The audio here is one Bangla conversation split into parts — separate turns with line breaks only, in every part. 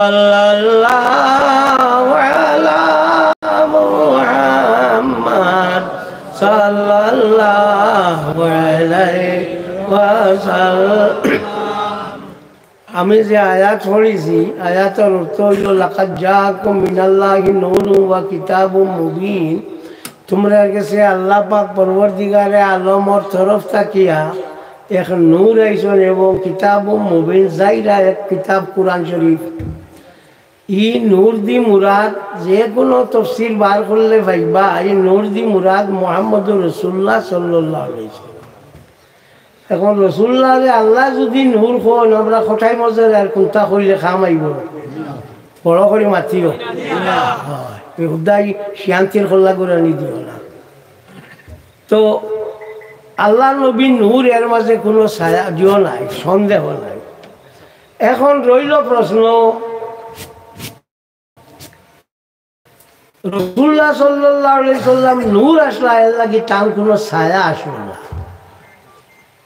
সাল্লাল্লাহু আলা মুহাম্মদ সাল্লাল্লাহু আলাইহি ওয়াসাল্লাম। আমি যে আয়াত পড়েছি, আয়াতের অর্থ হইল লাকাদ জাআকুম মিনাল্লাহি নূরুন ওয়া কিতাবুম মুবিন। তোমরা কাছে আল্লাহ পাক পরবর্তীকারে আলমর তরফ থাকিয়া এক নূর আইসন এবং কিতাবুম মুবিন, যাইরা এক কিতাব কুরআন শরীফ। ই নূর দি মুরাদ যে কোনো তফসির বার করলে ভাইবা, এই নূর দি মুরাদ মুহাম্মদুর রাসূলুল্লাহ সাল্লাল্লাহু আলাইহি ওয়াসাল্লাম। এখন রসুল্লাহ আল্লাহ যদি নূর হন, আমরা কোথায় মজার আর কোনটা করলে খাম আইব, বড় করে মাতিও শান্তির খোলা করে আনি দিও না। তো আল্লাহ নবী নূর, এর মাঝে কোনো ছায়া দিও নাই, সন্দেহ নাই। এখন রইল প্রশ্ন, রাসূলুল্লাহ সাল্লাল্লাহু আলাইহি ওয়াসাল্লাম নূর আসলা, এর লাগি তার কোনো ছায়া আসলো না।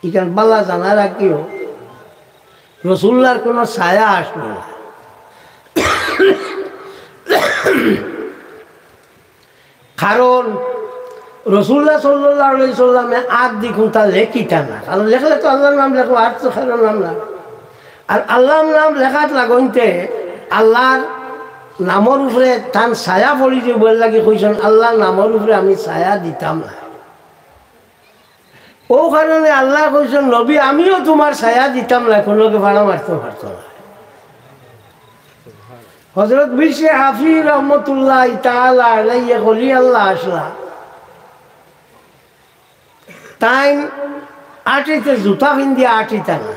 এখানে বালা জানা রাখিও, রাসূলুল্লাহর কোনো ছায়া আসলো না। কারণ রাসূলুল্লাহ সাল্লাল্লাহু আলাইহি ওয়াসাল্লামে আর দেখুন তা লেখিতা না, কারণ লেখলে তো আল্লাহর নাম লেখো, আর তো খারাপ নাম না। আর আল্লাহর নাম লেখাত লাগনতে আল্লাহর নামের উপরে তান ছায়া পড়ি যে বল লাগে কইছেন, আল্লাহর নামের উপরে আমি ছায়া দিতাম না। ও কারণে আল্লাহ কইছেন, নবী আমিও তোমার ছায়া দিতাম না, কোনোকে ভাড়া মারতে পারতো না। হযরত বিশে হাফি রহমতুল্লাহ তাআলা আলাইহি ওলি আল্লাহ আসলা, তাই আটিতে জুতা পিন্দি আটিতা না।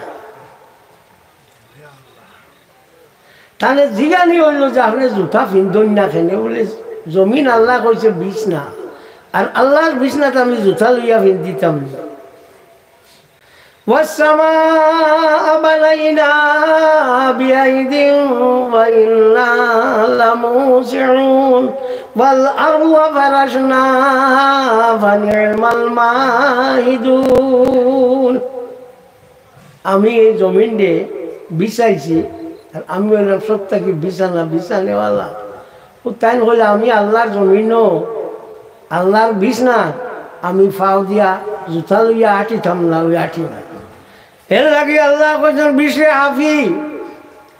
তাহলে জিগানি হইল যে আপনি জুতা পিন্দন না কেন, বলে জমিন আল্লাহ কইছে বিছনা, আর আল্লাহর বিছনাতে আমি জুতা লইয়া পিন্দিতাম না। والسماء بنيناها بأيد وإنا لموسعون والأرض فرشناها فنعم الماهدون। আমি এই জমিন দিয়ে বিছাইছি, আর আমি হইলাম সত্তা কি বিছানা বিছানেওয়ালা। ও তাই হলে আমি আল্লাহর জমিনও আল্লাহর বিছনা আমি ফাও দিয়া জুতা লইয়া আটিতাম না, ওই আটি না। এর লাগে আল্লাহ কইছেন, বিশে হাফি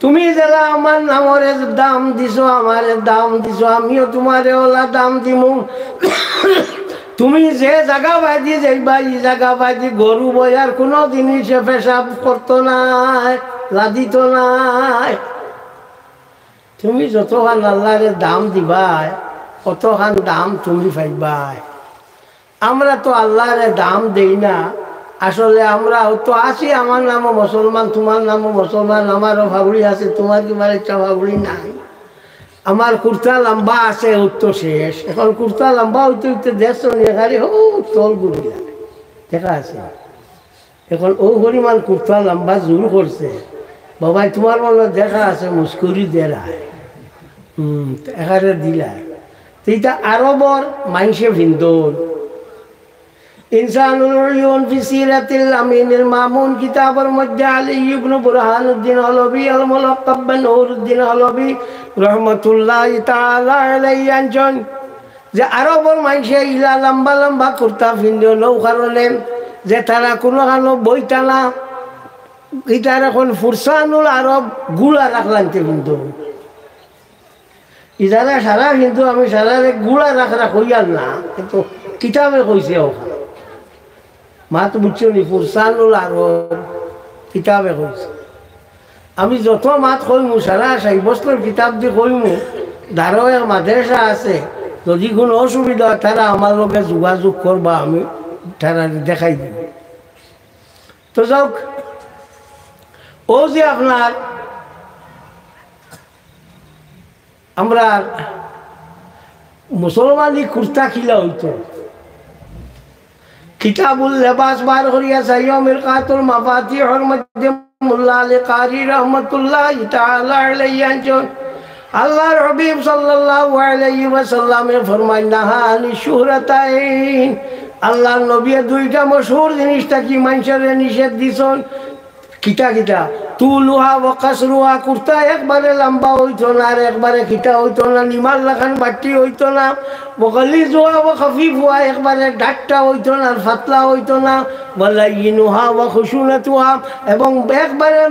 তুমি যারা আমার নামের দাম দিছো, আমার দাম দিছো, আমিও তোমারে ওলা দাম দিমু। তুমি যে জায়গা বাজি যাইবা, এই জায়গা বাজি গরু বয়ার কোনো জিনিসে পেশাব করতো নাই, লাদিত নাই। তুমি যতখান আল্লাহরে দাম দিবাই, কতখান দাম তুমি পাইবাই। আমরা তো আল্লাহরে দাম দেই না। আসলে আমরা তো আছি, আমার নামও মুসলমান, তোমার নামও মুসলমান, আমারও ফাগুড়ি আছে, তোমার কি মানে ইচ্ছা ফাগুড়ি নাই। আমার কুর্তা লম্বা আছে, উত্তর শেষ। এখন কুর্তা লম্বা হইতে হইতে দেখছো এখানে ও তল গুড়ি দেখা আছে। এখন ও পরিমাণ কুর্তা লম্বা জোর করছে, বাবাই তোমার মনে দেখা আছে, মুস্কুরি দেয় এখানে দিলাই। এইটা আরবর মাইসে ভিন্দর ইনসানুল উয়ুন ফি সিরাতিল আমিনুল মামুন কিতাবের মধ্যে আলী ইবনে বুরহানুদ্দিন হলবি আল মুলাক্কাব বিন নুরুদ্দিন হলবি রাহমাতুল্লাহি তাআলা আলাইহি আনজন যে আরবর মাইসে ইলা লম্বা লম্বা কুর্তা ভিন্দো নৌ কারণে যে তারা কোনো কারণ বইটা না, এটার এখন ফুরসানুল আরব গুড়া রাখলানতে ভিন্দো। ইদারা সারা কিন্তু আমি সারা গুড়া রাখা কইয়াল না, কিন্তু কিতাবে কইছে ওখানে মাত বুঝছো নি, ফুরসানুল আরব কিতাবে কইছে। আমি যত মাত কইমু সারা 6 বছর কিতাব দিয়ে কইমু, ধারো এক মাদ্রাসা আছে, যদি কোনো অসুবিধা হয় তারা আমার লোকে যোগাযোগ করবা, আমি তারা দেখাই দিব। তো যাক, ও যে আপনার আমরা মুসলমানি কুর্তা খিলা হইতো, কিতাবুল লেবাস বার করিয়া চাইও মিরকাতুল মাফাতিহর মধ্যে মোল্লা আলী কারি রহমতুল্লাহি তাআলা আলাইহি আনজন আল্লাহর হাবিব সাল্লাল্লাহু আলাইহি ওয়াসাল্লামে ফরমায়, নাহা আনি শুহরাতাইন, আল্লাহর নবী দুইটা মশহুর জিনিসটা কি মানুষের নিষেধ দিছেন। কিতা কিতা তুলুহা ওয়াকাসরুহা কুর্তা একবারে লম্বা হইতো না আর একবারে খিটা হইতো না, নিমাল লাখান বাটি হইতো না, ওয়াকালিজুহা ওয়া খাফিফুহা একবারে ডাট্টা হইতো না আর ফাতলা হইতো না, ওয়ালাইনুহা ওয়া খুশুনাতুহা এবং একবারে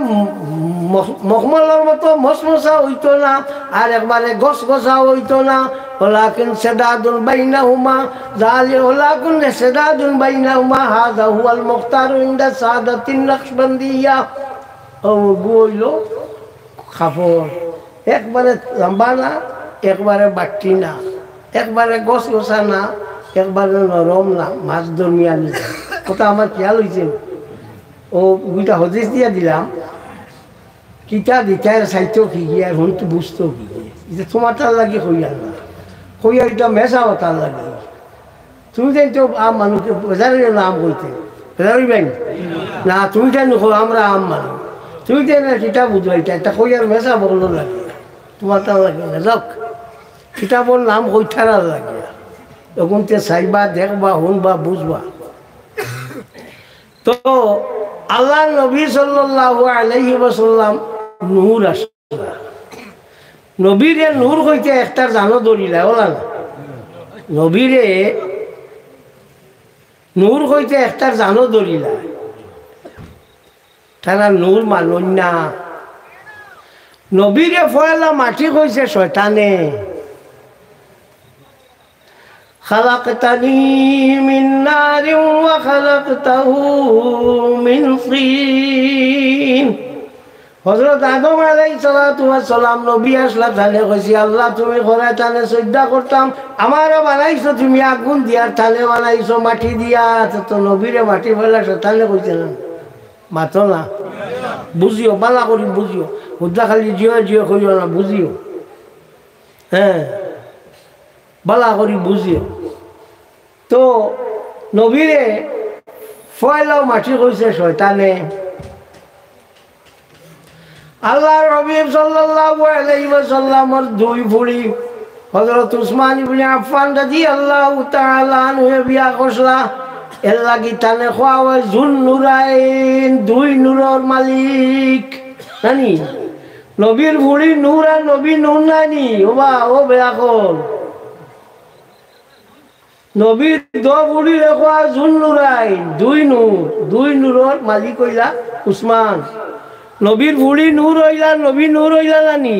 মখমলের মতো মসমসা হইতো না আর একবারে গসগসা হইতো না। ওয়ালাকিন সাদাদুন বাইনাহুমা যালি ওয়ালাকিন সাদাদুন বাইনাহুমা হাযা হুয়াল মুখতারু ইনদা সাদাতিন নকশবন্দিয়া। ও বইল কাপড় একবারে লম্বা না, একবারে বাটি না, একবারে গসগসা না, একবারে নরম না, মাছ দরমিয়ানি। কথা আমার খেয়াল হয়েছে। ও দুইটা হদিস দিয়া দিলাম, কিতা দিতার সাইতো কি গিয়া এখন তো বুঝতো কি এটা তোমার তার লাগে কইয়া না, কইয়া এটা মেশাও তার লাগে। তুমি যেন তো আম মানুষকে বেজারের নাম কইতে বেজারিবেন না, তুমি যেন আমরা আম মানুষ, তুমি যেন কিতা বুঝবাইটা এটা কইয়ার মেশা বললো লাগে, তোমার তার লাগে না। যাক কিতাবর নাম কইঠার লাগে, তখন তে চাইবা দেখবা শুনবা বুঝবা। তো আল্লাহ নবী সাল্লাল্লাহু আলাইহি ওয়াসাল্লাম নূর আসলা, নবীরে নূর হইতে একটার জানো দরিলা ওলা না, নবীরে নূর হইতে একটার জানো দরিলা, তারা নূর মানুন না। নবীরে ফয়লা মাটি কইছে শয়তানে, খালাকতানি মিন নারিন ওয়া খালাকতাহু মিন তিন। হযরত আদম আলাইহিস সালাতু ওয়াস সালাম নবী আসলা তাহলে কইছি আল্লাহ তুমি ঘরে তাহলে শ্রদ্ধা করতাম, আমারও বানাইছো তুমি আগুন দিয়া, তাহলে বানাইছো মাটি দিয়া, তো নবীরে মাটি ফেলা তাহলে কইছে না মাতো না, বুঝিও বালা করি বুঝিও, মুদ্রা খালি জিও জিও করিও না, বুঝিও হ্যাঁ বালা করি বুঝিও। তো নবীরে ফয়লাও মাটি কইছে শয়তানে। আল্লাহর হাবিব সাল্লাল্লাহু আলাইহি ওয়াসাল্লামের দুই ফুড়ি হযরত উসমান ইবনে আফফান রাদিয়াল্লাহু তাআলা আনহু বিয়া করলা, এর লাগি তানে খোয়া জুন নুরাইন, দুই নূরের মালিক নানি নবীর ফুড়ি নূর আর নবী নূর নানি ওবা ও বেয়া কল নবীর দো বুড়ি রেখা জুন নুরাইন, দুই নূরের মালিক হইলা উসমান। নবীর বুড়ি নূর হইলা, নবী নূর হইলা নানি,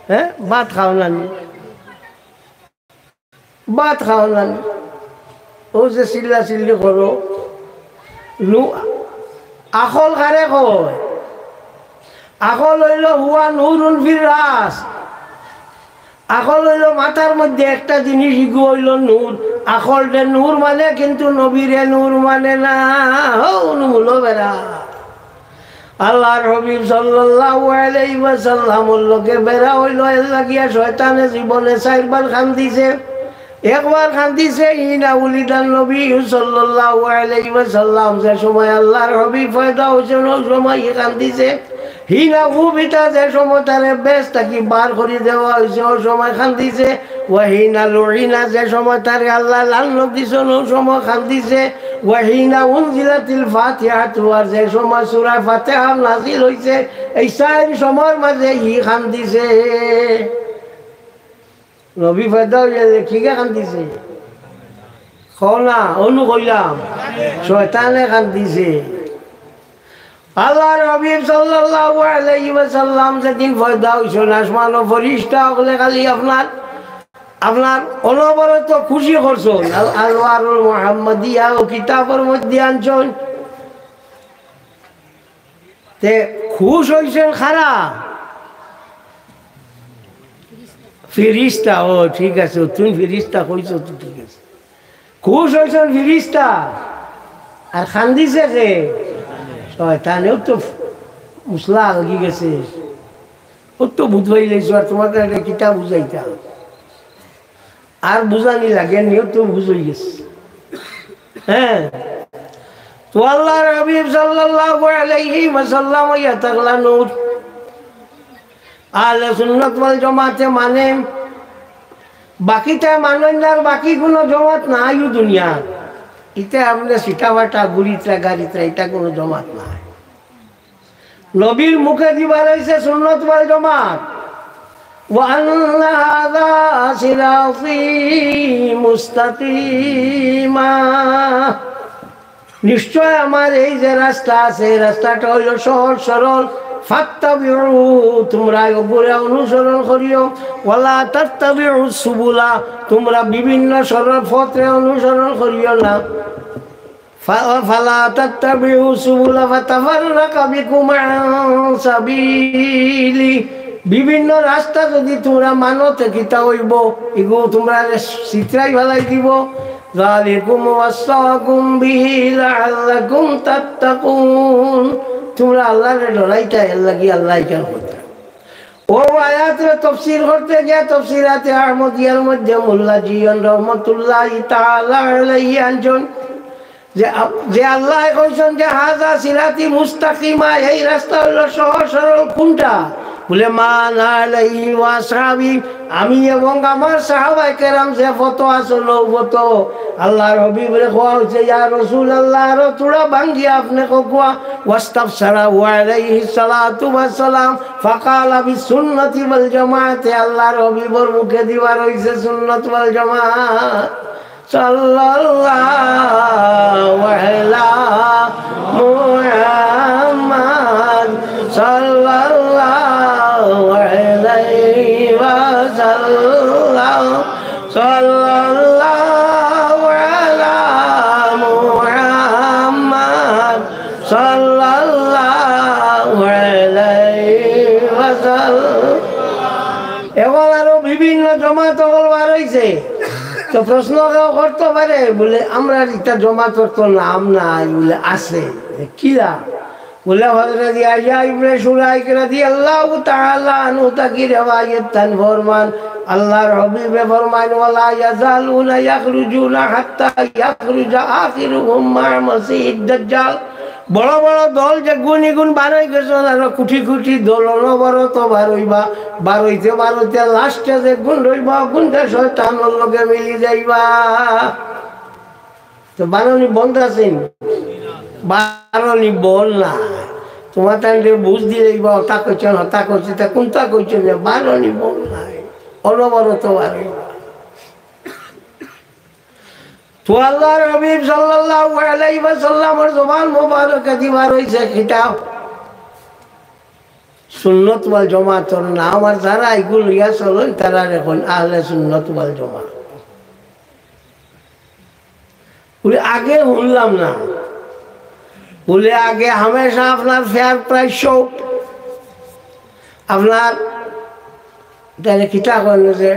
হ্যাঁ ভাত খাও নানি, ভাত খাও নানি, ও যে চিল্লা চিল্লি করো আখল কারে কয়, আখল হইল হুয়া নূরুন ফির রাস, আখল হইল মাথার মধ্যে একটা জিনিস ইগু হইল নূর, আখল রে নূর মানে কিন্তু নবীরে নূর মানে না, হলো বেড়া। আল্লাহর হাবিব সাল্লাল্লাহু আলাইহি ওয়াসাল্লামের লোকে বেড়া হইল, এর লাগিয়া শয়তানে জীবনে 4 বার কান্দিছে। একবার কান্দিছে ইনা উলিদান নবী সাল্লাল্লাহু আলাইহি ওয়াসাল্লাম, যে সময় আল্লাহর হাবিব পয়দা হইছে ওই সময় কান্দিছে। হিনা ভূমিটা যে সময় তারে বেশ তাকে বার করে দেওয়া হয়েছে ওই সময় কান্দিছে। ওয়াহিনা লুইনা যে সময় তারে আল্লাহ লানত দিছে ওই সময় কান্দিছে। ওয়াহিনা উনজিলাতিল ফাতিহাতু, আর যে সময় সূরা ফাতিহা নাযিল হইছে এই 4 সময়ের মাঝে হি কান্দিছে। নবী পয়দা হইছে কি কান্দিছে খনা অনু কইলাম শয়তানে কান্দিছে। আল্লাহর হাবিব সাল্লাল্লাহু আলাইহি ওয়াসাল্লাম যেদিন পয়দা হইছেন আসমান ও ফেরেশতা হলে খালি আপনার অনবরত খুশি করছেন, আল-আনওয়ারুল মুহাম্মাদিয়া ও কিতাবের মধ্যে আনছেন। তে খুশ হইছেন খারা ফেরেশতা, ও ঠিক আছে তুমি ফেরেশতা কইছো তো ঠিক আছে, খুশ হইছেন ফেরেশতা আর কান্দিছে কে শয়তানেও তো মুসলা লাগি গেছে, ও তো বুঝবাই লাইছো আর তোমাকে একটা কিতাব বুঝাইতা আর বুঝানি লাগে নিও তো বুঝই গেছে। হ্যাঁ তো আল্লাহর হাবিব সাল্লাল্লাহু আলাইহি ওয়াসাল্লাম ইয়া তাগলা নূর আহলে সুন্নাত ওয়াল জামাতে মানে, বাকিটা মানেন না, বাকি কোনো জমাত নাই দুনিয়া, এটা আমরা সিটাবাটা গুড়িটা গাড়িটা এটা কোনো জমাত নাই। নবীর মুখে দিবার হইছে সুন্নত ওয়াল জামাত। ওয়া আন্না হাযা সিরাতী মুস্তাকিমা, নিশ্চয় আমার এই যে রাস্তা আছে এই রাস্তাটা হইল সহজ সরল। ফাত্তাবিউ, তোমরা ওগুলা অনুসরণ করিও। ওয়ালা তাত্তাবিউ সুবুলা, তোমরা বিভিন্ন সরল পথে অনুসরণ করিও না। ফালা তাত্তাবিউ সুবুলা ফাতাফাররাকা বিকুম আন সাবিলি, বিভিন্ন রাস্তা যদি তোমরা মানো কিতা হইব, এগুলো তোমরা চিত্রাই ফেলাই দিব। যালিকুম ওয়াসাকুম বিহি লাআল্লাকুম তাত্তাকুন, তোমরা আল্লাহরে ডরাইতা, আল্লাহ কি আল্লাহ কেন করতে। ও আয়াতের তফসির করতে গিয়ে তফসিরাতে আহমদিয়ার মধ্যে মোল্লা জিয়ান রহমতুল্লাহি তাআলা আলাইহি আনছেন যে আল্লাহ কইছেন যে হাযা সিরাতি মুস্তাকিমা, এই রাস্তা হলো সহজ সরল। কোনটা? বলে মান আলাইহি ওয়া সাহাবী, আমি এবং আমার সাহাবায়ে কেরাম যে ফত আসলো ফত আল্লাহর হাবিবের কোয়া হচ্ছে ইয়া রাসূলুল্লাহ, আর তোরা ভাঙ্গি আপনি কোয়া ওয়াস্তাফসারা ওয়া আলাইহি সালাতু ওয়াস সালাম ফাকালা বিসুন্নতি ওয়াল জামাআত, আল্লাহর হাবিবের মুখে দিবার হইছে সুন্নাত ওয়াল জামাআত। সাল্লাল্লাহু আলা মুহাম্মাদ সাল্লাল্লাহু আলাইহি ওয়াসাল্লাম, সাল্লাল্লাহু আলা মুহাম্মাদ সাল্লাল্লাহু আলাইহি ওয়াসাল্লাম। এখন আরো বিভিন্ন জমাত বার হইছে, তো প্রশ্ন করতে পারে বলে আমরা একটা জমাতর তো নাম নাই, বলে আছে কিরা? বলে হযরত ইয়াহইয়া ইবনে শুরাইক রাদিয়াল্লাহু তাআলা আনহু তাকি রিওয়ায়াত তান ফরমান আল্লাহর হাবিবে ফরমান ওয়ালা ইয়াজালুনা ইয়াখরুজুনা হাত্তা ইয়াখরুজা আখিরুহুম মা মাসিহিদ দাজ্জাল, বড় বড় দল যে গুণ গুণ বার হয়ে গেছে, আর কুটি কুটি দল অনবরত বার হইবা, বার হইতে লাস্টে যে গুণ রইবা গুণটা শয়তানের লগে মিলি যাইবা। তো বারণি বন্ধ আছেন, বারণি বল না, তোমার তাই বুঝ দিয়ে যাইবা তা করছেন হতা করছে, তা কোনটা করছেন যে বারণি বল নাই, অনবরত বার হইবা। তো আল্লাহর হাবিব সাল্লাল্লাহু আলাইহি ওয়াসাল্লামের জবান মোবারকে দিবার হইছে কিতাব সুন্নাত ওয়াল জামাতের নাম, আর যারা এগুলো ইয়া চলে তারা এখন আহলে সুন্নাত ওয়াল জামাত। বলে আগে শুনলাম না, বলে আগে হামেশা আপনার ফেয়ার প্রাইস শো, আপনার তাহলে কিতা করেন যে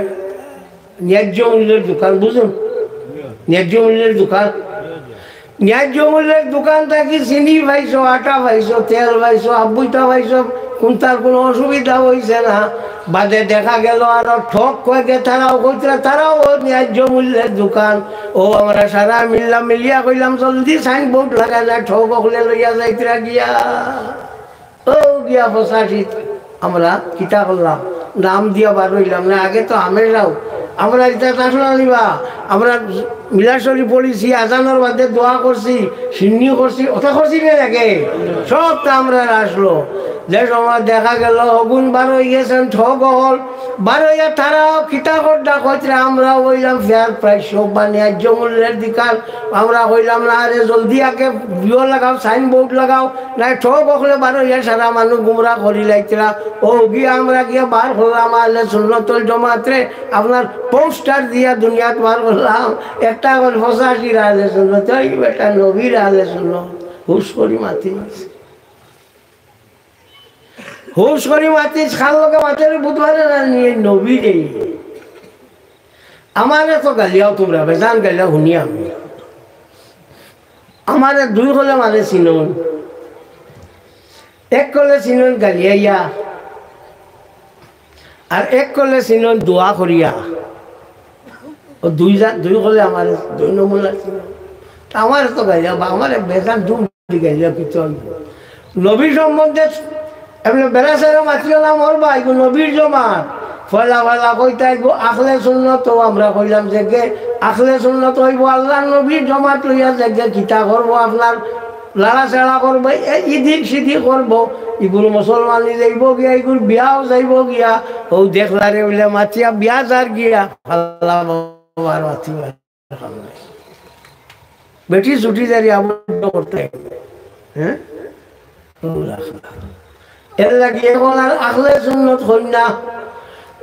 ন্যায্য মূল্যের দোকান, বুঝুন ন্যায্য মূল্যের দোকান, ন্যায্য মূল্যের দোকান থাকি চিনি পাইছো, আটা পাইছো, তেল পাইছো, আব্বইটা পাইছো, কোনটার কোনো অসুবিধা হয়েছে না। বাদে দেখা গেল আরো ঠক কয়েকে তারাও কইতে, তারাও ন্যায্য মূল্যের দোকান। ও আমরা সারা মিলিয়া কইলাম জলদি সাইনবোর্ড লাগাই না, ঠক হলে লইয়া যাইতরা গিয়া ও গিয়া বসাশিত আমরা কিতা করলাম, নাম দিয়া বার হইলাম না। আগে তো আমেরাও আমরা এটা আসলে নিবা, আমরা মিলাশরী পড়েছি, আজানোর বাদে দোয়া করছি, সিন্নিও করছি, ওটা করছি না আগে সবটা আমরা আসলো। যে সময় দেখা গেল অগুন বার হয়ে গেছেন, ঠক হল বার হইয়া তারাও কিতা করডা কইতে, আমরা হইলাম ফেয়ার প্রাইস সব বা ন্যায্য মূল্যের দিকার। আমরা হইলাম না আরে জলদি আগে ভিও লাগাও, সাইনবোর্ড লাগাও, না ঠক হলে বার হইয়া সারা মানুষ গুমরা করি লাইতরা। ও গিয়ে আমরা গিয়ে বার করলাম আহলে সুন্নাতুল জামাতে, আপনার পোস্টার দিয়া দুনিয়াত বার করলাম। একটা এখন 85 আহলে সুন্নাত, ওই বেটা নবীর আহলে সুন্নাত, হুশ করি মাতি হুশ করি মাতি খাল লোকে মাতের বুধবারে না নিয়ে নবী রে। আমার তো গালিয়াও তোমরা বেজান গালিয়া শুনি আমি, আমার দুই কলে মানে চিনুন, এক কলে চিনুন গালিয়াইয়া, আর এক কলে চিনুন দোয়া করিয়া। ও দুই কলে আমার দুই নমুনা চিনুন, আমার তো গালিয়া বা আমার বেজান দুম গালিয়া কিছু নবী সম্বন্ধে এমনি বেড়াচারও মাতিলাম ওর ভাই নবীর জমাত ফয়লা ফয়লা কইতে আইব আখলে সুন্নত। আমরা কইলাম যে আখলে সুন্নত হইব আল্লাহ নবীর জমাত লইয়া যে কিতা করবো আপনার লাড়াচাড়া করবো, ইদিক সিদিক করবো, এগুলো মুসলমানি যাইব গিয়া, এগুলো বিয়াও যাইব গিয়া, ও দেখলারে বলে মাতিয়া বিয়া যার গিয়া বেটি ছুটি যারি আবদ্ধ করতে। হ্যাঁ, এর লাগি এখন আর আহলে সুন্নত হই না।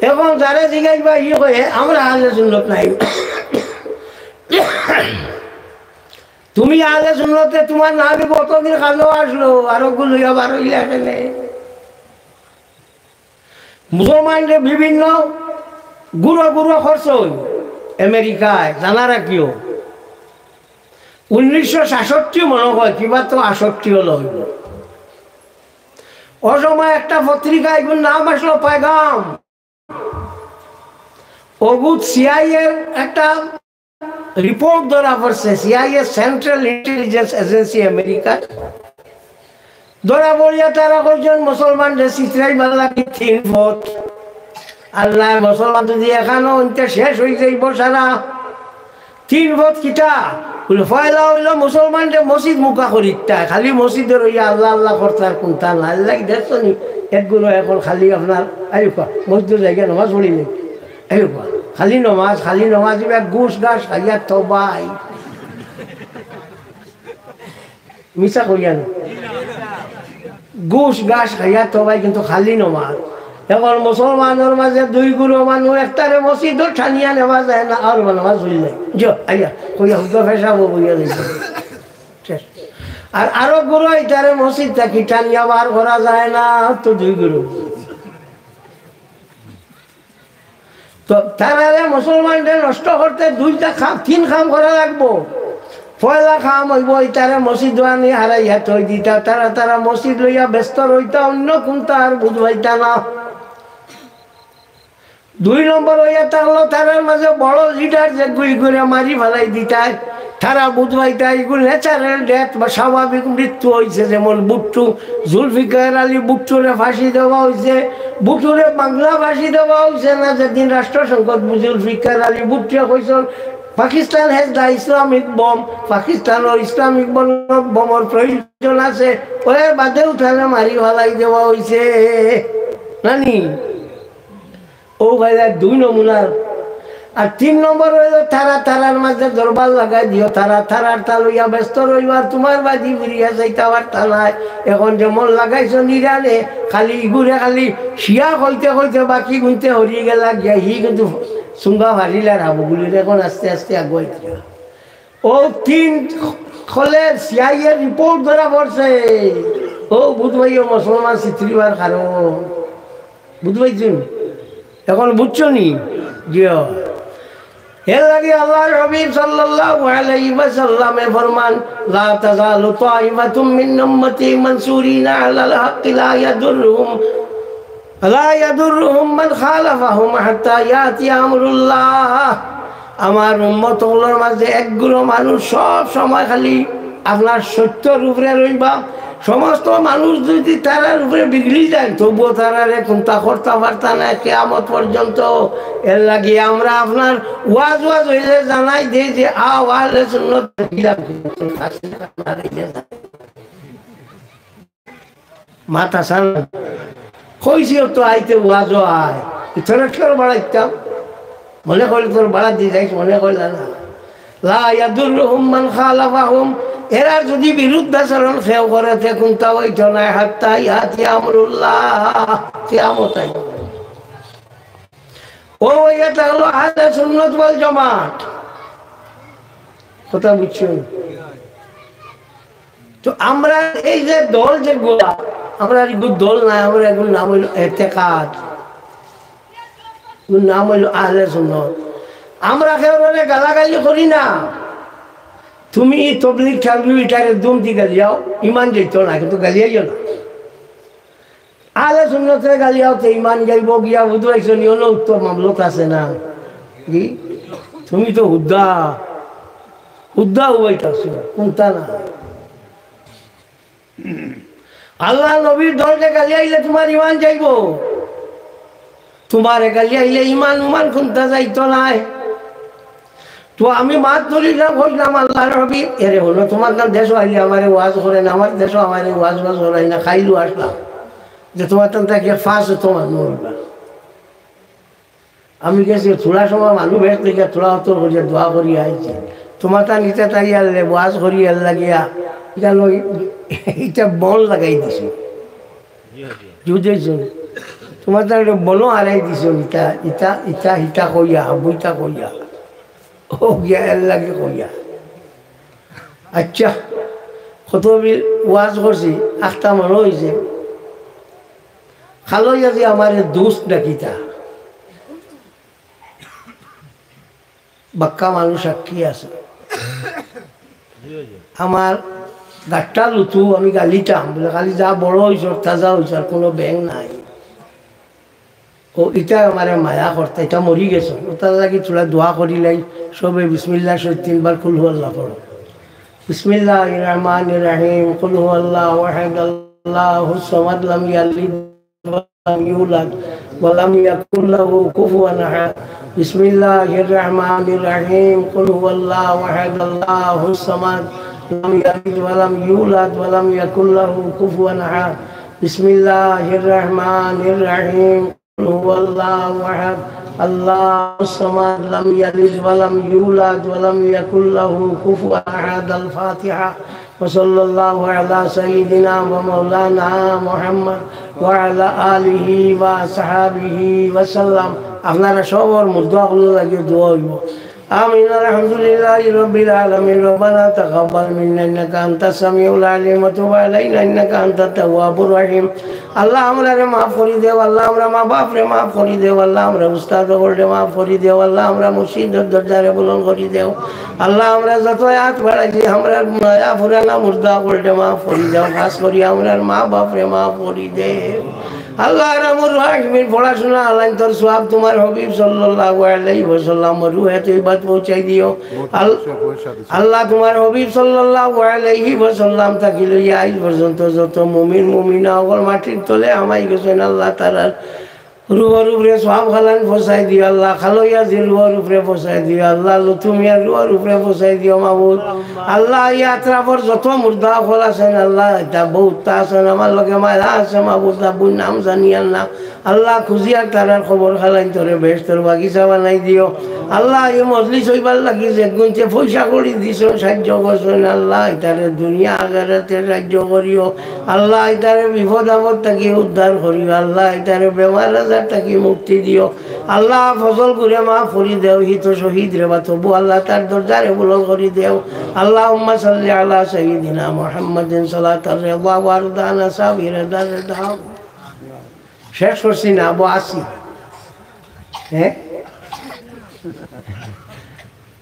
এখন যারা জিগাইবা ই কয়ে আমরা আহলে সুন্নত নাই। তুমি আহলে সুন্নতে তোমার নামে কতদিন কালো আসলো, আরো গুলো আবার এখানে মুসলমানদের বিভিন্ন গুঁড়ো গুঁড়ো খরচ হই আমেরিকায়, জানা রাখিও 1966 মনে হয় কিবা তো 68 হলো হইল। ও সময় একটা পত্রিকা এগুলো নাম আসলো পায়গাম, ওগুত সিআইএর একটা রিপোর্ট ধরা পড়ছে, CIA central intelligence agency America ধরা পড়িয়া তারা কয়েকজন মুসলমান চিত্রাই বাংলা 3 ভোট। আল্লাহ মুসলমান যদি এখানো শেষ হয়ে যাইব সারা 3 ভোট কিটা পয়লা হইল মুসলমানদের মসজিদ মুখা করিতা, খালি মসজিদের হইয়া আল্লাহ আল্লাহ করতার কোনটা না আল্লাহ দেখছো নি একগুলো এখন খালি আপনার আইপা মসজিদের জায়গায় নমাজ পড়ি নেই, আইপা খালি নমাজ এবার ঘুষ ঘাস খাইয়া তবাই মিশা করিয়া না, ঘুষ ঘাস খাইয়া তবাই কিন্তু খালি নমাজ। এখন মুসলমানের মাঝে 2 গুরু মানুষ একটারে মসজিদ ঠানিয়া নেওয়া যায় না, আর নামাজ হই যায় আইয়া কইয়া হুদা ফেসাবো বইয়া দিয়েছে। আর আরো গুরু এটারে মসজিদ থাকি টানিয়া বার করা যায় না, তো 2 গুরু। তো তারা মুসলমানদের নষ্ট করতে 2টা খাম 3 খাম করা লাগবো। পয়লা খাম হইব এটারে মসজিদ আনি হারাইয়া থই দিতা, তারা মসজিদ লইয়া ব্যস্ত রইতা, অন্য কোনটা আর বুঝবাইতা না। 2 নম্বর হইয়া থাকলো তারার মাঝে বড় লিডার যে গুই করে মারি ফেলাই দিতায়, তারা বুঝবাইতা এগুলো ন্যাচারাল ডেথ বা স্বাভাবিক মৃত্যু হয়েছে। যেমন বুট্টু জুলফিকার আলী বুট্টুরে ফাঁসি দেওয়া হয়েছে, বুট্টুরে বাংলা ফাঁসি দেওয়া হয়েছে না, যেদিন রাষ্ট্রসংঘ জুলফিকার আলী বুট্টুরে কইছেন Pakistan has the Islamic bomb, পাকিস্তানের ইসলামিক বোমার প্রয়োজন আছে, ওর বাদে উঠানে মারি ফেলাই দেওয়া হয়েছে নানি। ও ভাই 2 নমুনার। আর 3 নম্বর হইল তারার মাঝে দরবার লাগাই দিও, তারার লইয়া ব্যস্ত রইবার, তোমার বাজি ফিরিয়া যাইতে পারতা নাই। এখন যেমন লাগাইছ নিরানে খালি ঘুরে খালি শিয়া কইতে বাকি গুনতে হরিয়ে গেলা গিয়া, হি কিন্তু চুঙ্গা ভারিলার হাবুগুলির এখন আস্তে আস্তে আগুয়াই। ও 3 খলে সিআইএর রিপোর্ট ধরা পড়ছে। ও বুধবাইও মুসলমান চিত্রিবার কারণ বুধবাইছেন, এখন বুঝছো নি জিও। এর লাগে আল্লাহর হাবিব সাল্লাল্লাহু আলাইহি ওয়াসাল্লামে ফরমান, লা তাযালু তাইফাতুম মিন উম্মতি মানসুরিনা আলাল হাক্কি লা ইয়াদুররুহুম মান খালাফাহুম হাত্তা ইয়াতি আমরুল্লাহ। আমার উম্মতগুলোর মাঝে একগুলো মানুষ সব সময় খালি আপনার সত্যর উপরে রইবা। সমস্ত মানুষ যদি তারার উপরে বিগড়ি যায় তবুও তারারে কোনটা করতে পারতা না কিয়ামত পর্যন্ত। এর লাগে আমরা আপনার ওয়াজ হইলে জানাই দিই যে আহলে সুন্নাত মাথা সান কইছি তো আইতে ওয়াজ আয় তোরা কেউ বাড়াইতাম, মনে করলে তোর বাড়া দিয়ে যাইস, মনে করলে না। লা ইয়াদুররুহুম মান খালাফাহুম, এরা যদি বিরুদ্ধাচরণ খেয়াল করে দেখুন তা ওই জনায় হাত্তা ইয়াতি আমরুল্লাহ, কিয়ামত আইব। ও এটা হলো আহলে সুন্নাত ওয়াল জামাত, কথা বুঝছেন? তো আমরা এই যে দল যেগুলা, আমরা এগুলো দল নাই, আমরা এগুলো নাম হইল ইতিকাদ, নাম হইল আহলে সুন্নাত। আমরা কেউ গালাগালি করি না। তুমি তবলিগ থাকবি এটাকে দুম দি গালিয়াও, ইমান যাইতো না, কিন্তু গালিয়াইও না। আহলে সুন্নাতে গালিয়াও তো ইমান যাইব গিয়া বুঝবাইছো নি, হলো উত্তর মামলত আছে না কি? তুমি তো হুদ্দা উবাইতাছো, কোনটা না। আল্লাহ নবীর দলকে গালিয়াইলে তোমার ইমান যাইব, তোমার গালিয়াইলে ইমান কোনটা যাইতো নাই। তো আমি মাছ ধরিলাম হইলাম আল্লাহর হাবিব এরে হলো তোমার নাম দেশও আইলে আমার ওয়াজ করেন আমার দেশও আমার ওয়াজ করাই না খাইলু আসলাম যে তোমার তান তাকে ফাঁস তোমার নড়বা আমি গেছি থোড়া সময় মানুষ ভেট থেকে থোড়া উত্তর করিয়া দোয়া করিয়া আইছে তোমার তা নিতে তাই আনলে ওয়াজ করিয়া লাগিয়া এটা এটা বন লাগাই দিছে বুঝেছ তোমার তার বনো হারাই দিছ ইটা ইটা ইটা ইটা কইয়া বইটা কইয়া ও গিয়া এর লাগে কইয়া আচ্ছা কত ওয়াজ করছি আটটা মনে হয়েছে খালইয়া যে আমার দোস্ত ডাকিতা বাক্কা মানুষ সাক্ষী আছে আমার গাঠটা লুতু আমি গালিতাম বলে খালি যা বড় হয়েছ তাজা হয়েছ আর কোনো ব্যাং নাই ও এটা আমার মায়া করতে এটা মরি গেছে ওটার লাগে তোরা দোয়া করিলাই সবে বিসমিল্লাহ 3বার কুল হু আল্লাহ পড়ো বিসমিল্লাহির রহমানির রহিম কুল হু আল্লাহু আহাদ আল্লাহুস সামাদ লাম ইয়ালিদ ওয়া লাম ইউলাদ ওয়া লাম ইয়াকুল লাহু কুফুয়ান আহাদ বিসমিল্লাহির রহমানির রহিম কুল হু আল্লাহু আহাদ আল্লাহুস সামাদ লাম ইয়ালিদ ওয়া লাম ইউলাদ ওয়া লাম ইয়াকুল লাহু কুফুয়ান আহাদ বিসমিল্লাহির রহমানির রহিম هو الله أحد الله الصمد لم يلد ولم يولد ولم يكن له كفوا أحد الفاتحة وصلى الله على سيدنا ومولانا محمد وعلى آله وصحبه وسلم আপনারা সবার মুদ্রাগুলো লাগিয়ে দোয়া হইব آمين الحمد لله رب العالمين ربنا تقبل منا إنك أنت السميع العليم وتب علينا إنك أنت التواب الرحيم আল্লাহ আমরা মাফ করে দেও আল্লাহ আমরা মা বাপরে মাফ করে দেও আল্লাহ আমরা উস্তাদ বলতে মাফ করে দেও আল্লাহ আমরা মুর্শিদের দরজারে বুলন করে দেও আল্লাহ আমরা যত হাত বাড়াইছি আমরা নয়া পুরানা মুর্দা বলতে মাফ করে দেও খাস করি আমরা মা বাপরে মাফ করে দেও আল্লাহ রামুর রাহিমের পড়াশোনা আল্লাহ তোর সওয়াব তোমার হাবিব সাল্লাল্লাহু আলাইহি ওয়াসাল্লাম রুহে তৈবাত পৌঁছাই দিও আল্লাহ তোমার হাবিব সাল্লাল্লাহু আলাইহি ওয়াসাল্লাম তাকে লইয়া আজ পর্যন্ত যত মুমিন মুমিনা ওগর মাটির তলে আমাই গেছেন আল্লাহ তাআলার রুহর উপরে সওয়াব খালান পৌঁছাই দিও আল্লাহ খালইয়া যে রুহর উপরে পৌঁছাই দিও আল্লাহ লুতুমিয়া রুহর উপরে পৌঁছাই দিও মাহবুব আল্লাহ ইয়াত্রাফর যত মুর্দা ফল আছেন আল্লাহ এটা বহুত আছেন আমার লগে মারা আছে মাহবুব আব্বুর নাম জানিয়াল না আল্লাহ খুঁজিয়া তারার খবর খালাইন তোরে বেহেশতের বাগিচা বানাই দিও আল্লাহ এই মজলিস হইবার লাগিছে গুনছে পয়সা করে দিছ সাহায্য করছেন আল্লাহ এটারে দুনিয়া আগারাতে সাহায্য করিও আল্লাহ এটারে বিপদ আপদ থাকি উদ্ধার করিও আল্লাহ এটারে বেমার আজার থাকি মুক্তি দিও আল্লাহ ফসল করে মা ফরি দেও হিত শহীদ রে বা তবু আল্লাহ তার দরজারে বুলন করি দেও আল্লাহুম্মা সাল্লি আলা সাইয়্যিদিনা মুহাম্মাদিন সালাতার রিদা ওয়া রদানা সাবিরা দাও শেষ করছি না আবু আসি হ্যাঁ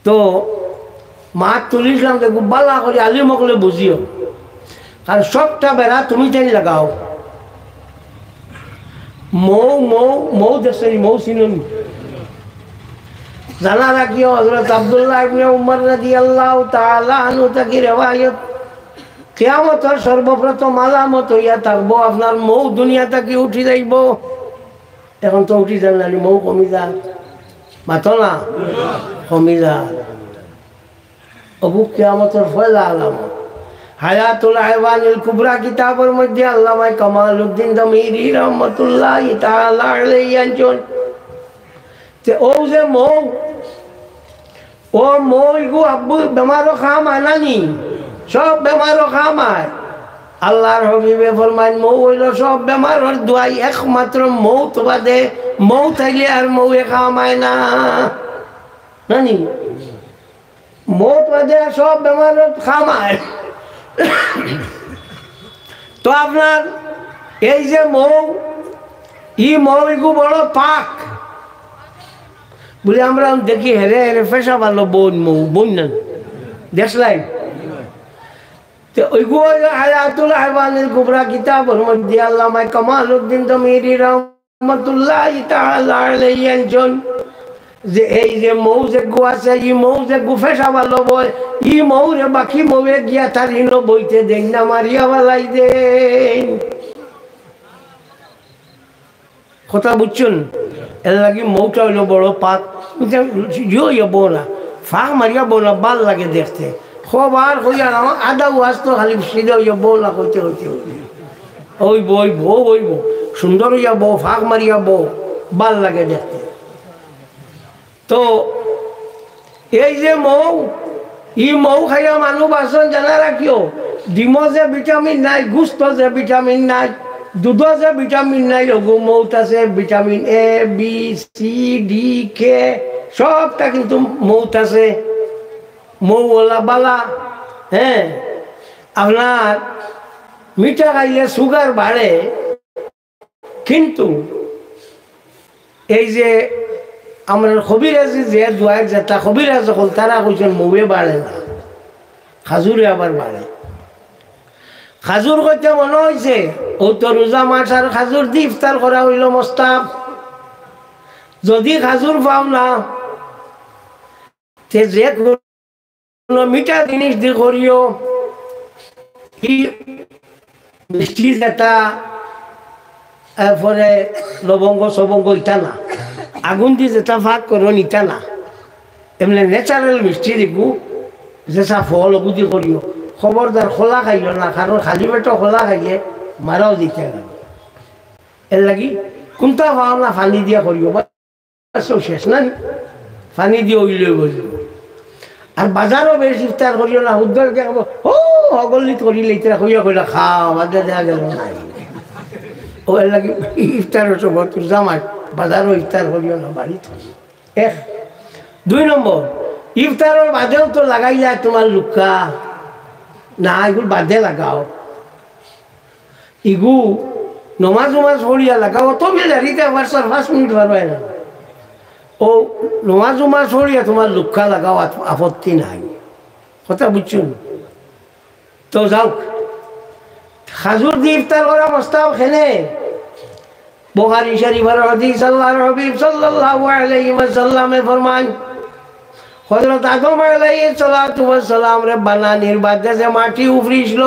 তো মা তুলিলাম দেখো বালা করে আলি মকলে বুঝিও কারণ সবটা বেড়া তুমি চাই লাগাও মৌ মৌ মৌ দেখছি মৌ চিনি জানা রাখিও হযরত আব্দুল্লাহ ইবনে উমর রাদিয়াল্লাহু তাআলা আনহু থেকে রিওয়ায়াত কিয়ামতের সর্বপ্রথম আলামত হইয়া থাকবো আপনার মৌ দুনিয়া থেকে উঠি যাইব এখন তো উঠি যান না মৌ কমি যান মাতো না কমি যান অবু কিয়ামতের ফয়লা আলামত হায়াতুল হায়ওয়ানিল কুবরা কিতাবের মধ্যে আল্লামা কামালউদ্দিন দমিরি রাহমাতুল্লাহি তাআলা আলাইহি আনজন তে ও যে মৌ ও মই গো আব্বু বেমারো খাম আনানি সব বেমারও খামায় আল্লাহর হাবিবে ফরমান মৌ হইল সব বেমারের দোয়াই একমাত্র মৌত বাদে মৌত আইলে আর মৌয়ে খামায় না নানি মৌত বাদে সব বেমারের খামায় তো আপনার এই যে মৌ ই মৌ এগু বড় পাক বলে আমরা দেখি হেরে হেরে ফেসা ভালো বোন মৌ বোন না দেখলাই তো ওইগুলো হায়াতুল হায়ওয়ানিল কুবরা কিতাবের মধ্যে আল্লামা কামালউদ্দিন দমিরি রাহমাতুল্লাহি তাআলা আলাইহি আনজন যে এই যে মৌ যে গো আছে এই মৌ যে গুফেসা ভালো বয় ই মৌ রে বাকি মৌয়ে গিয়া তার ইনো বইতে দেন না মারিয়া বালাই দেন কথা বুঝছেন এর লাগি মৌটা হইলো বড় পাক ইয়ে বলা ফাঁক মারিয়া বলা ভাল লাগে দেখতে খবর হইয়া আমার আধা ওয়াজ তো খালি সিধা হইয়া বলা হইতে হইতে ওই বই ওই বউ সুন্দর হইয়া বউ ফাঁক মারিয়া বউ ভাল লাগে দেখতে। তো এই যে মৌ মৌ খাইয়া মানুষ বাঁচন জানা রাখিও ডিম যে ভিটামিন নাই গুস্ত যে ভিটামিন নাই দুধ যে ভিটামিন নাই লঘু মৌত আছে vitamin A B C D কে সবটা কিন্তু মৌত আছে মৌওয়ালা বালা। হ্যাঁ আপনার মিঠা খাইলে সুগার বাড়ে কিন্তু এই যে আমরা কবিরাজি যে দোয়ার যেটা কবিরাজ হল তারা কইছেন মৌয়ে বাড়ে না খাজুরে আবার বাড়ে। খাজুর করতে মনে হয়েছে ও তো রোজা মাছ আর খাজুর দিয়ে ইফতার করা হইল মোস্তাব। যদি খাজুর পাও না তে যে কোনো মিঠা জিনিস দিয়ে করিও মিষ্টি যেটা এরপরে লবঙ্গ সবঙ্গ ইটা না আগুন দিয়ে যেটা ভাগ করো নিতা না এমনি ন্যাচারাল মিষ্টি দেখু যেসা ফল বুদ্ধি করিও খবরদার খোলা খাইল না কারণ খালি পেটো খোলা খাইলে মারাও দিতে গেল এর লাগি কোনটা পাও না পানি দিয়া করিও শেষ না পানি দিয়ে ওই লই বসব। আর বাজারও বেশ ইফতার করিও না উদ্যোগকে ও অগলিত করিলে ইতরা কইয়া কইলা খাও বাজার দেওয়া গেল নাই ও এর লাগি ইফতারের সময় তোর জামাই বাজারও ইফতার করিও না বাড়িতে। এক দুই নম্বর ইফতারের বাদেও তো লাগাই যায় তোমার লুকা না এগুলো বাদে লাগাও ইগু নমাজ উমাজ পড়িয়া লাগাও তো বেলারিতে আবার 4-5 মিনিট পারবে না ও নমাজ উমাজ পড়িয়া তোমার লুকা লাগাও আপত্তি নাই কথা বুঝছো। তো যাও খাজুর দিয়ে ইফতার করা মোস্তাব খেলে বুখারী শরীফের হাদিস আল্লাহর হাবিব সাল্লাল্লাহু আলাইহি ওয়াসাল্লামে ফরমান হযরত আদম আলাইহিস সালাতু ওয়াস সালাম রে বানানির বাদে যে মাটি উফরিছিল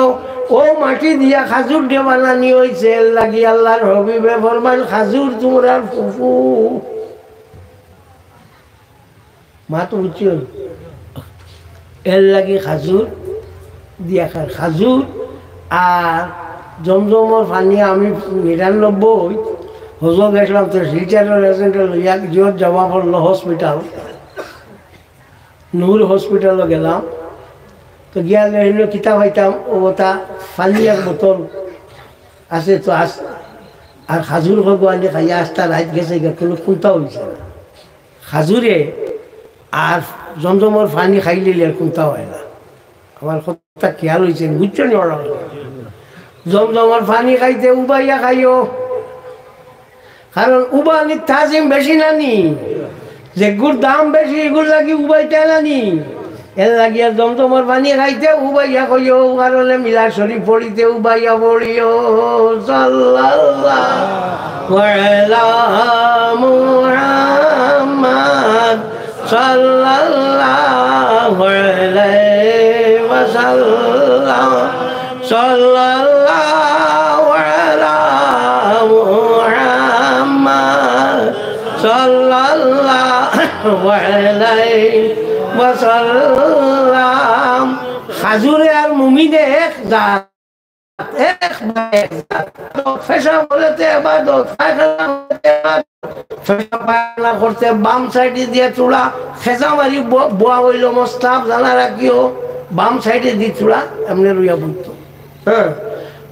ও মাটি দিয়া খাজুর দিয়ে বানানি হইছে লাগি আল্লাহর হাবিবে ফরমান খাজুর তোমরা ফুফু মা তো বুঝছো এর লাগি খাজুর দিয়া খাজুর আর জমজমর পানি আমি 99 হজর গেছিলাম তো রিটায়ার এজেন্টের লইয়া জিওর জমা পড়লো হসপিটাল নূর হসপিটালও গেলাম তো গিয়া কিতাব হইতাম ও তা পানি এক বোতল আছে তো আস আর খাজুর ভগবানে খাইয়া আসতা রাত গেছে কোনো কোনটা হয়েছে না খাজুরে আর জমজমর পানি খাইলে আর কোনটা হয় না। আমার কথা খেয়াল হয়েছে বুঝছো নি ওরা জমজমর পানি খাইতে উবাইয়া খাইও কারণ উবানির তাজিম বেশি নানি যেগুর দাম বেশি এগুর লাগি উবাইতে নানি এর লাগিয়া জমজমর পানি খাইতে উবাইয়া কইও কারণে মিলা শরীফ পড়িতে উবাইয়া পড়িও সাল্লাল্লাহু আলা মুহাম্মদ সাল্লাল্লাহু আলাইহি ওয়াসাল্লাম সাল্লাল্লাহু আলা মুহাম্মদ সাল্লাল্লাহু আলাইহি ওয়াসাল্লাম। খাজুরে আর মুমিনে এক জাত এক ফেসা বলেতে ইবাদত ফায়খানা করতে বাম সাইডে দিয়ে চূড়া ফেসা মারি বোয়া হইল মোস্তাব জানা রাখিও বাম সাইডে দিয়ে চূড়া এমনি রইয়া বলতো। হ্যাঁ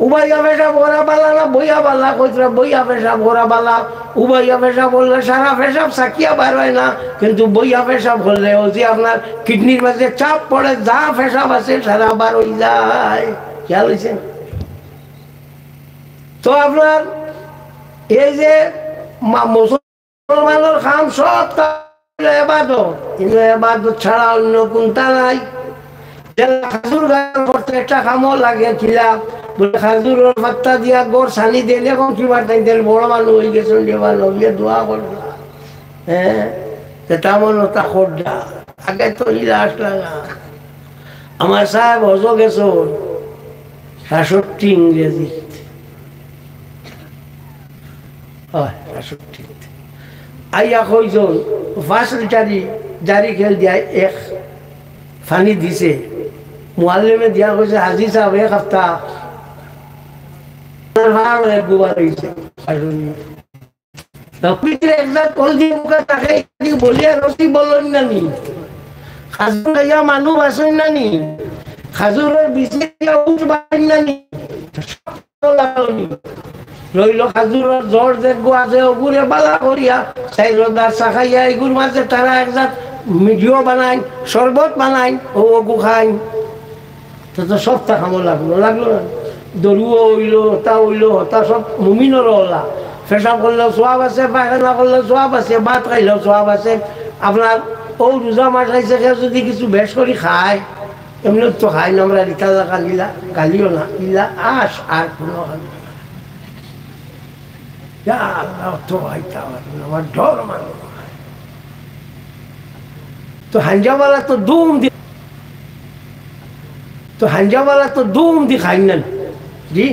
উবাইয়া পেশা ভরা বালা না বইয়া বালা কইতরা বইয়া পেশা ভরা বালা উবাইয়া পেশা বললে সারা পেশাব সাকিয়া বার হয় না কিন্তু বইয়া পেশাব বললে ও যে আপনার কিডনির মাঝে চাপ পড়ে যা পেশাব আছে সারা বার হয়ে যায় খেয়াল হয়েছে। তো আপনার এই যে মুসলমানের খাম সব এবাদত কিন্তু এবাদত ছাড়া অন্য কোনটা নাই। খাজুর গাছ করতে একটা খামও লাগে খিলা বলে খাজুরের পাত্তা দিয়া গড় ছানি দিলে এখন কি বার্তাই দিলে বড় মানুষ হয়ে গেছে দোয়া করবে। হ্যাঁ তেমন ওটা খোর্দা আগে তো ইলাস লাগা আমার সাহেব হজ গেছ ৬৭ ইংরেজি ৬৭ আইয়া কইজন ৫ লিটারি জারি খেল দিয়া ১ পানি দিছে মুআল্লিমে দিয়া কইছে হাজি সাহেব এক হপ্তাহ গোবার হয়েছে একবার কলজি মুখে তাকে বলিয়া রসি বললেন না নি খাজুর খাইয়া মানুষ আসেন না নি খাজুরের বিচে উঠ বাড়েন না নি রইল খাজুরের জ্বর দেখবো আছে ওগুলো বালা করিয়া চাই রোদার চাখাইয়া এগুর মাঝে তারা একজাত মিডিও বানাই শরবত বানাই ও ওগু খাই তো সবটা খামো লাগলো লাগলো না দরুও হইলো হতা হইলো হতা সব মুমিনের হলা পেশাব করলেও সোয়াব আছে পায়খানা করলেও সোয়াব আছে ভাত খাইলেও সোয়াব আছে আপনার ও রোজা মাছ খাইছে যদি কিছু বেশ করে খায় এমনি তো খাই না আমরা রিতা গালিলা গালিও না ইলা আস আর কোনো আমার ডর মানুষ তো হাঞ্জাওয়ালা তো দুম দি খাই না জি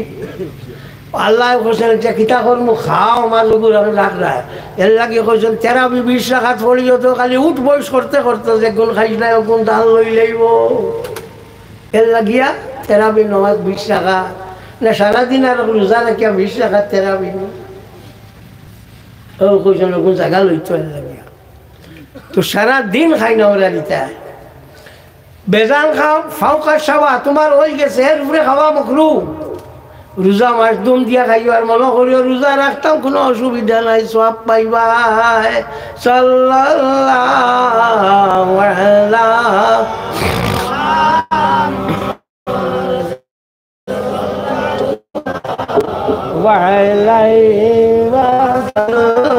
আল্লাহ কোশ্চেন কিতা করবো খাও আমার লোকের রাখ রায় এর লাগে কোশ্চেন তেরা 20 রাখাত পড়িও তো খালি উঠ বয়স করতে করতে যে কোন খাইস নাই কোন ধান লই লইব এর লাগিয়া তেরাবি নমাজ 20 টাকা না সারাদিন আর রোজা রাখিয়া 20 টাকা তেরাবি ও কোশ্চেন কোন জায়গা লইতো এর লাগিয়া তো সারাদিন খাই না ওরা দিতা বেজান খাও ফাউকা সাবা তোমার হয়ে গেছে এর উপরে খাওয়া মকরু রোজা মাস দুম দিয়া খাইও আর মনে করিও রোজা রাখতাম কোনো অসুবিধা নাই সব পাইবা সাল্লাল্লাহু আলাইহি ওয়াসাল্লাম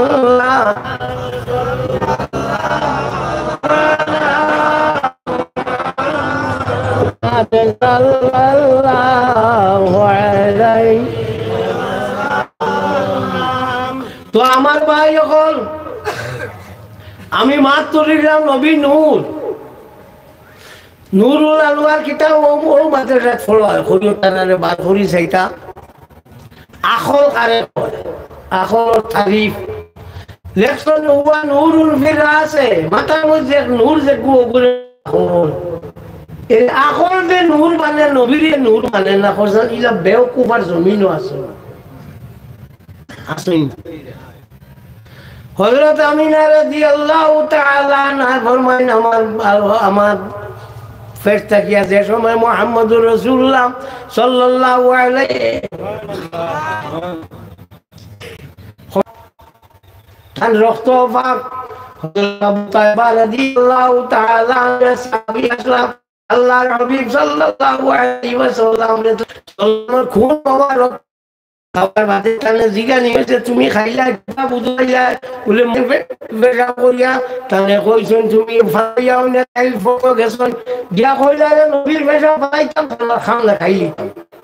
তো আমার ভাই এখন আমি মাত্র দিলাম নবী নুরুল আলওয়ার কিতাব ও মাত্র ফলো হয় খরিও টানারে বার করি সেইটা আখল কারে আখল তারিফ লেখছেন ওয়া নুরুল ফিরাসে মাথার মধ্যে নূর যে গুলো এই আখল যে নূর মানে নবীর নূর মানে না খোঁজা ইলা বেওকুফার জমিনও আছে আসেন হযরত আমিনা রাদিয়াল্লাহু তাআলা আনহা ফরমায়েন আমার ফেরেশতা কিয়া যে সময় মুহাম্মদুর রাসূলুল্লাহ সাল্লাল্লাহু আলাইহি তার রক্ত পাক হযরত আবু তাইবা রাদিয়াল্লাহু তাআলা আনহু সাহাবী আসলাম আল্লাহর হাবিব সাল্লাল্লাহু আলাইহি ওয়াসাল্লাম খুন মোবারক খাবার বাদে তাহলে জিগা নিয়েছে তুমি খাইলা বুঝাইলা বলে বেজা করিয়া তাহলে কইছেন তুমি ফাইয়াও না তাই ফটো গেছন গিয়া কইলা নবীর বেজা পাইতাম আল্লাহ খামলা খাইলি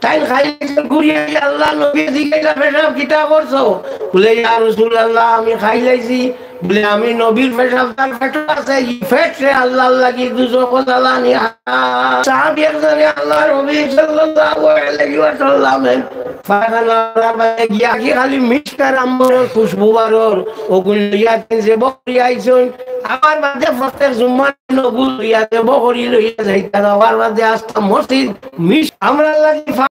তাই খাইলে ঘুরিয়ে আল্লাহ নবী জিগাইলা বেজা কিতা করছো বলে ইয়া রাসূলুল্লাহ আমি খাইলাইছি বলে আমি নবীর পেশাব তার পেটে আছে এই পেটে আল্লাহ লাগি দুজক জ্বালানি সাহাবী একজন আল্লাহ নবী সাল্লাল্লাহু আলাইহি ওয়াসাল্লাম ফায়খানা গিয়া কি খালি মিষ্টার আম্বর খুশবু বারর ওগুল ইয়াতে যে বকরি আইছন আমার মাঝে প্রত্যেক জুম্মা নগুল ইয়াতে বকরি লইয়া যাইতা আমার মাঝে আস্তা মসজিদ মিশ আমরা লাগি